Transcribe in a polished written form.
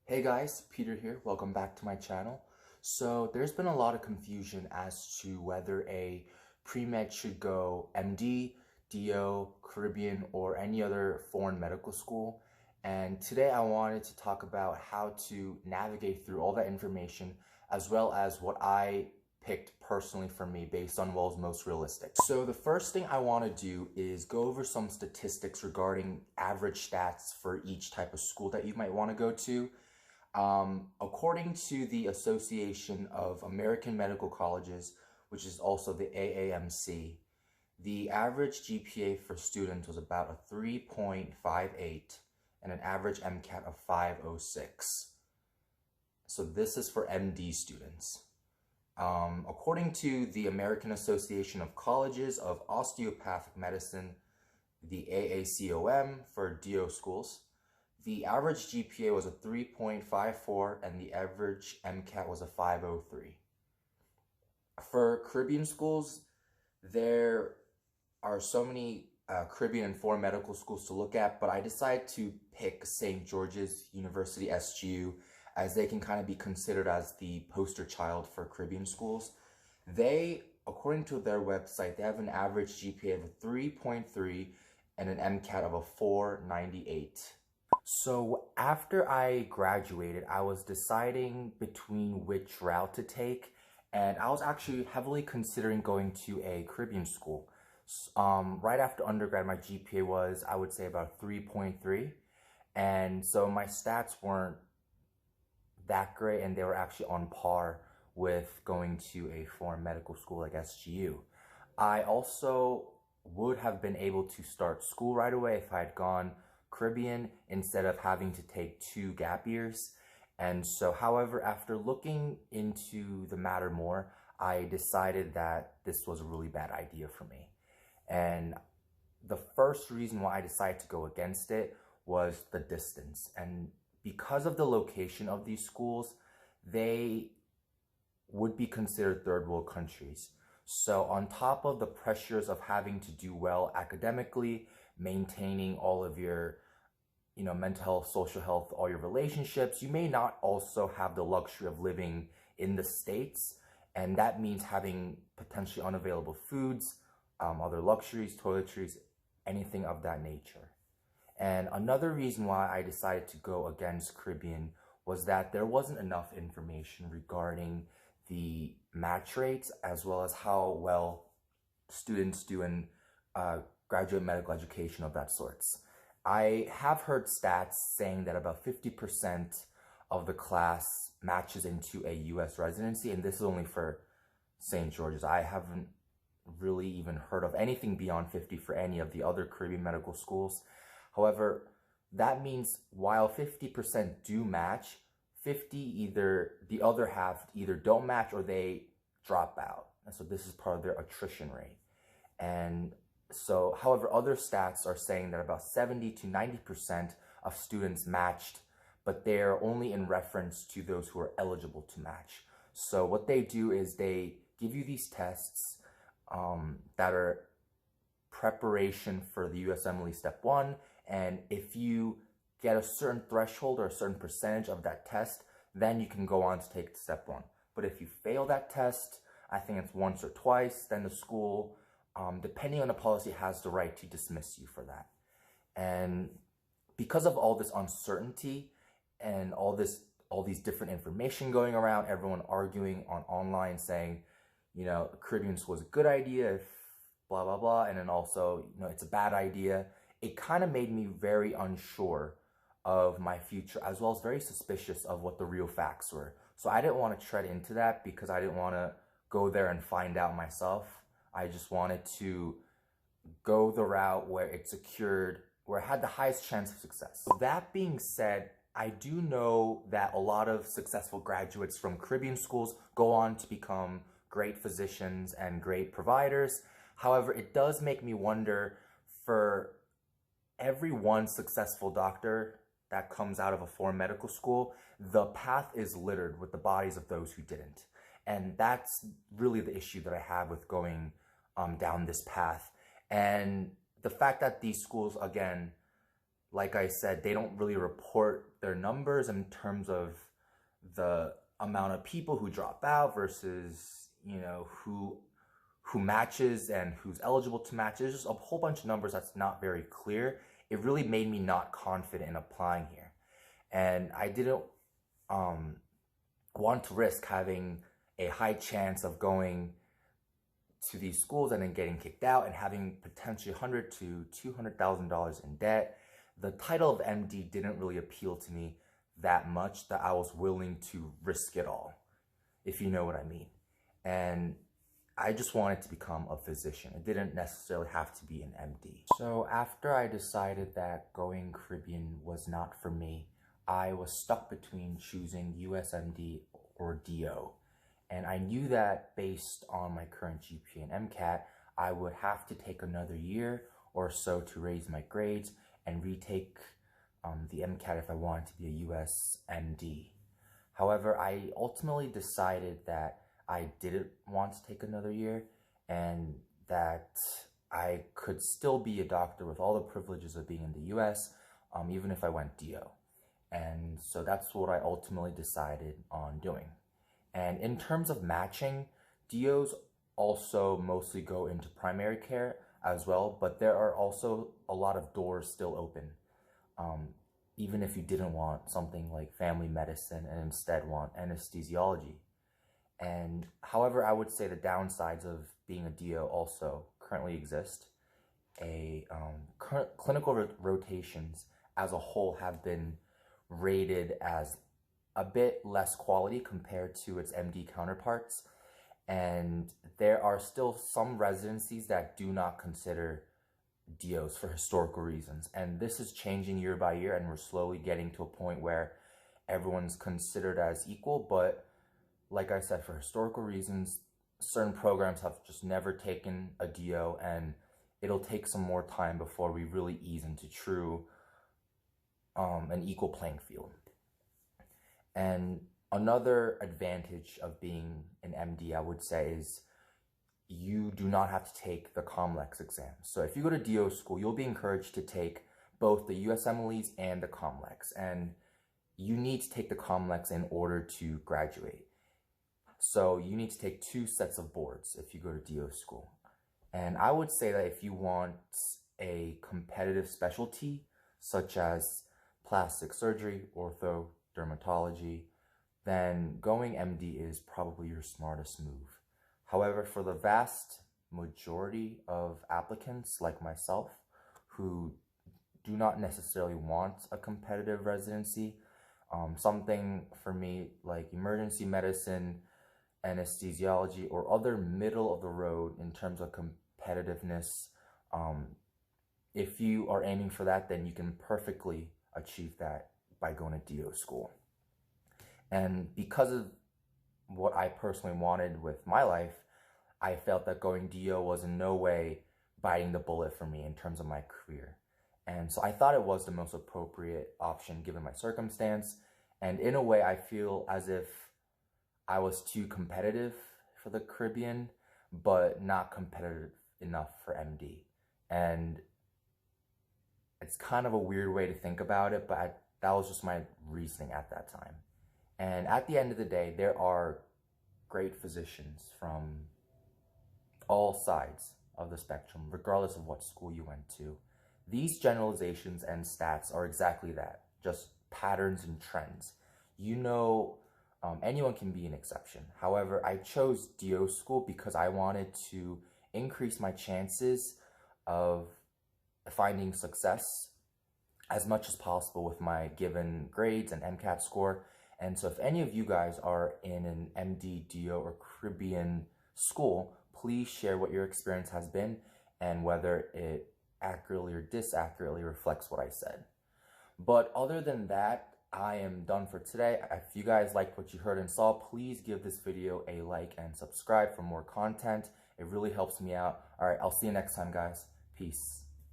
Hey guys, Peter here. Welcome back to my channel. So there's been a lot of confusion as to whether a pre-med should go MD, DO, Caribbean, or any other foreign medical school. And today I wanted to talk about how to navigate through all that information as well as what I picked personally for me based on what was most realistic. So the first thing I want to do is go over some statistics regarding average stats for each type of school that you might want to go to. According to the Association of American Medical Colleges, which is also the AAMC, the average GPA for students was about a 3.58 and an average MCAT of 506. So this is for MD students. According to the American Association of Colleges of Osteopathic Medicine, the AACOM for DO schools, the average GPA was a 3.54 and the average MCAT was a 503. For Caribbean schools, there are so many Caribbean and foreign medical schools to look at, but I decided to pick St. George's University SGU as they can kind of be considered as the poster child for Caribbean schools. They, according to their website, they have an average GPA of a 3.3 and an MCAT of a 498. So after I graduated, I was deciding between which route to take, and I was actually heavily considering going to a Caribbean school. Right after undergrad, my GPA was, I would say, about 3.3, and so my stats weren't that great, and they were actually on par with going to a foreign medical school like SGU. I also would have been able to start school right away if I had gone Caribbean instead of having to take 2 gap years. And so, however, after looking into the matter more, I decided that this was a really bad idea for me. And the first reason why I decided to go against it was the distance. And because of the location of these schools, they would be considered third world countries. So on top of the pressures of having to do well academically, maintaining all of your mental health, social health, all your relationships, you may not also have the luxury of living in the States. And that means having potentially unavailable foods, other luxuries, toiletries, anything of that nature. And another reason why I decided to go against Caribbean was that there wasn't enough information regarding the match rates as well as how well students do in graduate medical education of that sorts. I have heard stats saying that about 50% of the class matches into a U.S. residency, and this is only for St. George's. I haven't really even heard of anything beyond 50 for any of the other Caribbean medical schools. However, that means while 50% do match, the other half either don't match or they drop out. And so this is part of their attrition rate. And so, however, other stats are saying that about 70 to 90% of students matched, but they're only in reference to those who are eligible to match. So what they do is they give you these tests that are preparation for the USMLE Step 1, and if you get a certain threshold or a certain percentage of that test, then you can go on to take Step 1. But if you fail that test, I think it's once or twice, then the school, depending on the policy, has the right to dismiss you for that. And because of all this uncertainty and all these different information going around, everyone arguing online saying, Caribbean school is a good idea if blah, blah, blah, and then also, it's a bad idea. It kind of made me very unsure of my future, as well as very suspicious of what the real facts were. So I didn't want to tread into that because I didn't want to go there and find out myself. I just wanted to go the route where it secured, where it had the highest chance of success. That being said, I do know that a lot of successful graduates from Caribbean schools go on to become great physicians and great providers. However, it does make me wonder, for every one successful doctor that comes out of a foreign medical school, the path is littered with the bodies of those who didn't. And that's really the issue that I have with going down this path. And the fact that these schools, again, like I said, they don't really report their numbers in terms of the amount of people who drop out versus, you know, who matches and who's eligible to match. There's just a whole bunch of numbers that's not very clear. It really made me not confident in applying here. And I didn't want to risk having a high chance of going to these schools and then getting kicked out and having potentially $100,000 to $200,000 in debt. The title of MD didn't really appeal to me that much that I was willing to risk it all, if you know what I mean. And I just wanted to become a physician. It didn't necessarily have to be an MD. So after I decided that going Caribbean was not for me, I was stuck between choosing USMD or DO. And I knew that based on my current GPA and MCAT, I would have to take another year or so to raise my grades and retake the MCAT if I wanted to be a USMD. However, I ultimately decided that I didn't want to take another year and that I could still be a doctor with all the privileges of being in the US, even if I went DO. And so that's what I ultimately decided on doing. And in terms of matching, DOs also mostly go into primary care as well, but there are also a lot of doors still open. Even if you didn't want something like family medicine and instead want anesthesiology. And however, I would say the downsides of being a DO also currently exist. Clinical rotations as a whole have been rated as a bit less quality compared to its MD counterparts. And there are still some residencies that do not consider DOs for historical reasons. And this is changing year by year, and we're slowly getting to a point where everyone's considered as equal. But like I said, for historical reasons, certain programs have just never taken a DO, and it'll take some more time before we really ease into true an equal playing field. And another advantage of being an MD, I would say, is you do not have to take the COMLEX exam. So if you go to DO school, you'll be encouraged to take both the USMLEs and the COMLEX. And you need to take the COMLEX in order to graduate. So you need to take 2 sets of boards if you go to DO school. And I would say that if you want a competitive specialty, such as plastic surgery, ortho, dermatology, then going MD is probably your smartest move. However, for the vast majority of applicants like myself who do not necessarily want a competitive residency, something for me like emergency medicine, anesthesiology, or other middle of the road in terms of competitiveness, if you are aiming for that, then you can perfectly achieve that by going to DO school. And because of what I personally wanted with my life, I felt that going DO was in no way biting the bullet for me in terms of my career. And so I thought it was the most appropriate option given my circumstance. And in a way, I feel as if I was too competitive for the Caribbean, but not competitive enough for MD. And it's kind of a weird way to think about it, but that was just my reasoning at that time. And at the end of the day, there are great physicians from all sides of the spectrum, regardless of what school you went to. These generalizations and stats are exactly that, just patterns and trends. You know, anyone can be an exception. However, I chose DO school because I wanted to increase my chances of finding success as much as possible with my given grades and MCAT score. And so if any of you guys are in an MD, DO, or Caribbean school, please share what your experience has been and whether it accurately or disaccurately reflects what I said. But other than that, I am done for today. If you guys liked what you heard and saw, please give this video a like and subscribe for more content. It really helps me out. All right, I'll see you next time, guys. Peace.